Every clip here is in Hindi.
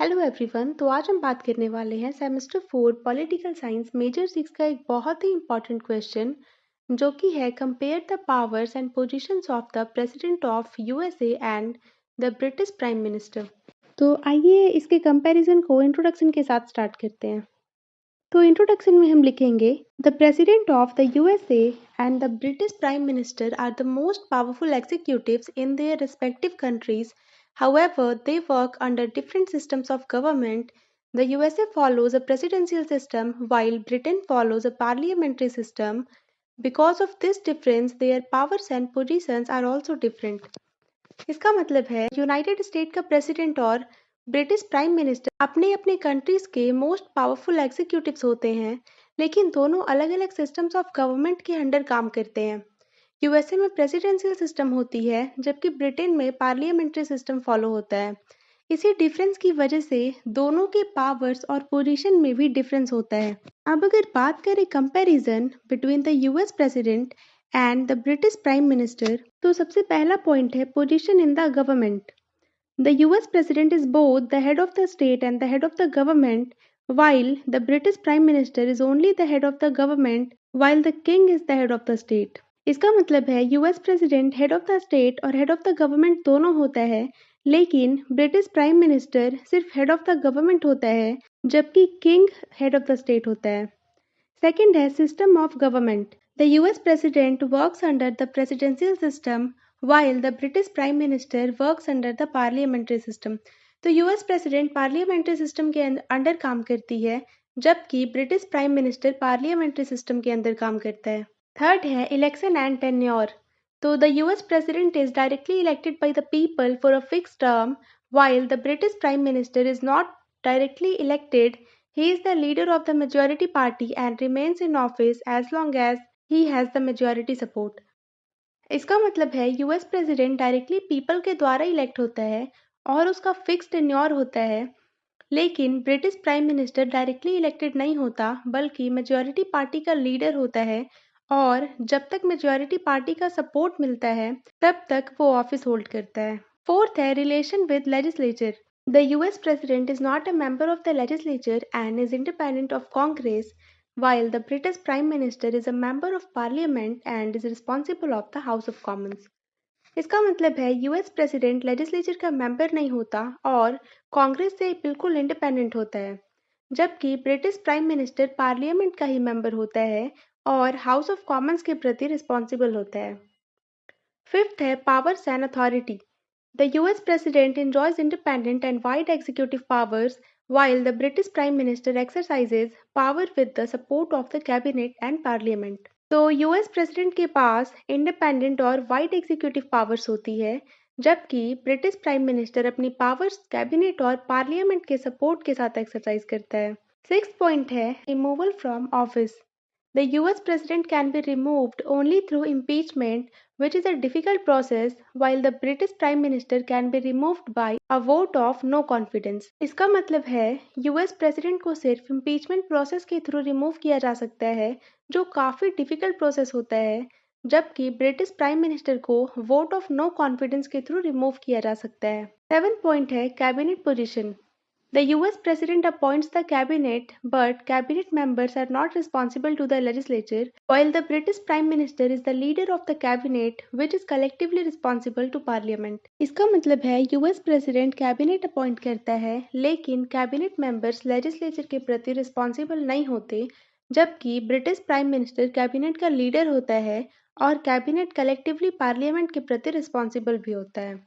Hello everyone. तो आज हम बात करने वाले हैं सेमेस्टर 4 पॉलिटिकल साइंस मेजर 6 का एक बहुत ही इम्पॉर्टेंट क्वेश्चन जो कि है compare the powers and positions of the president of USA and the British prime minister. तो आइए इसके कंपैरिजन को इंट्रोडक्शन के साथ स्टार्ट करते हैं। तो इंट्रोडक्शन में हम लिखेंगे the president of the USA and the British prime minister are the most powerful executives in their respective countries. However, they work under different systems of government. The USA follows a presidential system while Britain follows a parliamentary system. Because of this difference, their powers and positions are also different. इसका मतलब है यूनाइटेड स्टेट का प्रेसिडेंट और ब्रिटिश प्राइम मिनिस्टर अपने अपने कंट्रीज के मोस्ट पावरफुल एग्जीक्यूटिव्स होते हैं, लेकिन दोनों अलग अलग सिस्टम्स ऑफ गवर्नमेंट के अंडर काम करते हैं। यूएसए में प्रेसिडेंशियल सिस्टम होती है जबकि ब्रिटेन में पार्लियामेंट्री सिस्टम फॉलो होता है। इसी डिफरेंस की वजह से दोनों के पावर्स और पोजीशन में भी डिफरेंस होता है। अब अगर बात करें comparison between the US president and the British prime minister, तो सबसे पहला पॉइंट है position in the government. The US president is both the head of the state and the head of the government, while the British Prime Minister is only the head of the government while the king is the head of the state. इसका मतलब है US president head of the state और हेड ऑफ द गवर्नमेंट दोनों होता है, लेकिन ब्रिटिश प्राइम मिनिस्टर सिर्फ हेड ऑफ द गवर्नमेंट होता है जबकि king head of the state होता है। सेकंड है system of government. The US president works under the presidential system while the British Prime Minister works under the parliamentary system. तो यूएस प्रेसिडेंट पार्लियामेंट्री सिस्टम के अंडर काम करती है जबकि British prime minister parliamentary system के अंदर काम करता है। थर्ड है इलेक्शन एंड टेन्योर. तो the US president is directly elected by the people for a fixed term while the British Prime Minister is not directly elected. He is the leader of the majority party and remains in office as long as he has the majority support. इसका मतलब है यूएस प्रेसिडेंट डायरेक्टली पीपल के द्वारा इलेक्ट होता है और उसका फिक्स टेन्योर होता है, लेकिन British prime minister directly elected नहीं होता बल्कि मेजॉरिटी पार्टी का लीडर होता है और जब तक मेजॉरिटी पार्टी का सपोर्ट मिलता है तब तक वो ऑफिस होल्ड करता है। फोर्थ है relation with legislature. The US president is not a member of the legislature and is independent of Congress while the British Prime Minister is a member of Parliament and is responsible of the House of Commons. इसका मतलब है यूएस प्रेसिडेंट लेजिस्लेचर का मेंबर नहीं होता और कांग्रेस से बिल्कुल इंडिपेंडेंट होता है, जबकि ब्रिटिश प्राइम मिनिस्टर पार्लियामेंट का ही मेंबर होता है और हाउस ऑफ कॉमन्स के प्रति रिस्पॉन्सिबल होता है। फिफ्थ है powers and authority. The US president enjoys independent and wide executive powers while the British Prime Minister exercises power with the support of the cabinet and parliament. तो यूएस प्रेसिडेंट के पास इंडिपेंडेंट और वाइड एग्जीक्यूटिव पावर्स होती है जबकि ब्रिटिश प्राइम मिनिस्टर अपनी पावर्स कैबिनेट और पार्लियामेंट के सपोर्ट के साथ एक्सरसाइज करता है। सिक्स्थ पॉइंट है removal from office. The US president can be removed only through impeachment, which is a difficult process, while the British Prime Minister can be removed by a vote of no confidence. इसका मतलब है यूएस प्रेसिडेंट को सिर्फ इम्पीचमेंट प्रोसेस के थ्रू रिमूव किया जा सकता है, जो काफ़ी डिफिकल्ट प्रोसेस होता है, जबकि ब्रिटिश प्राइम मिनिस्टर को वोट ऑफ नो कॉन्फिडेंस के थ्रू रिमूव किया जा सकता है। सेवन पॉइंट है cabinet position. The US President appoints the cabinet, but cabinet members are not responsible to the legislature, while the British Prime Minister is the leader of the cabinet, which is collectively responsible to Parliament. इसका मतलब है यूएस प्रेसिडेंट कैबिनेट अपॉइंट करता है, लेकिन कैबिनेट मेंबर्स लेजिस्लेचर के प्रति रिस्पॉन्सिबल नहीं होते, जबकि ब्रिटिश प्राइम मिनिस्टर कैबिनेट का लीडर होता है और कैबिनेट कलेक्टिवली पार्लियामेंट के प्रति रिस्पॉन्सिबल भी होता है।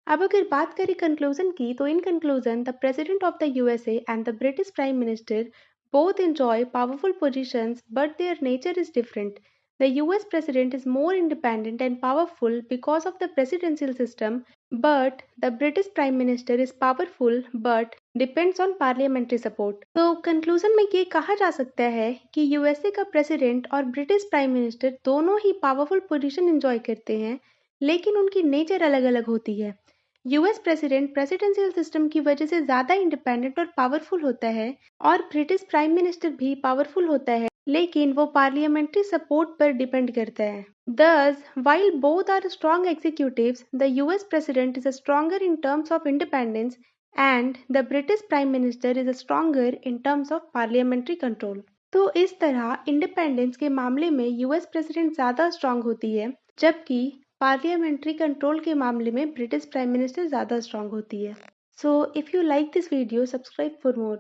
अब अगर बात करें कंक्लूजन की, तो in conclusion the president of the USA and the British prime minister both enjoy powerful positions but their nature is different. The US president is more independent and powerful because of the presidential system, but the British prime minister is powerful but depends on parliamentary support. तो कंक्लूजन में ये कहा जा सकता है कि यूएसए का प्रेसिडेंट और ब्रिटिश प्राइम मिनिस्टर दोनों ही पावरफुल पोजीशन एंजॉय करते हैं, लेकिन उनकी नेचर अलग अलग होती है। यूएस प्रेसिडेंट प्रेसिडेंशियल सिस्टम की वजह से ज़्यादा इंडिपेंडेंट और पावरफुल होता है और ब्रिटिश प्राइम मिनिस्टर भी पावरफुल होता है, लेकिन वो पार्लियामेंट्री सपोर्ट पर डिपेंड करता है। Thus, while both are strong executives, the US president is stronger in terms of independence and the British Prime Minister is stronger in terms of parliamentary control. तो इस तरह इंडिपेंडेंस के मामले में यूएस प्रेसिडेंट ज़्यादा स्ट्रांग होती है, जबकि पार्लियामेंट्री कंट्रोल के मामले में ब्रिटिश प्राइम मिनिस्टर ज़्यादा स्ट्रांग होती है. So if you like this video, subscribe for more.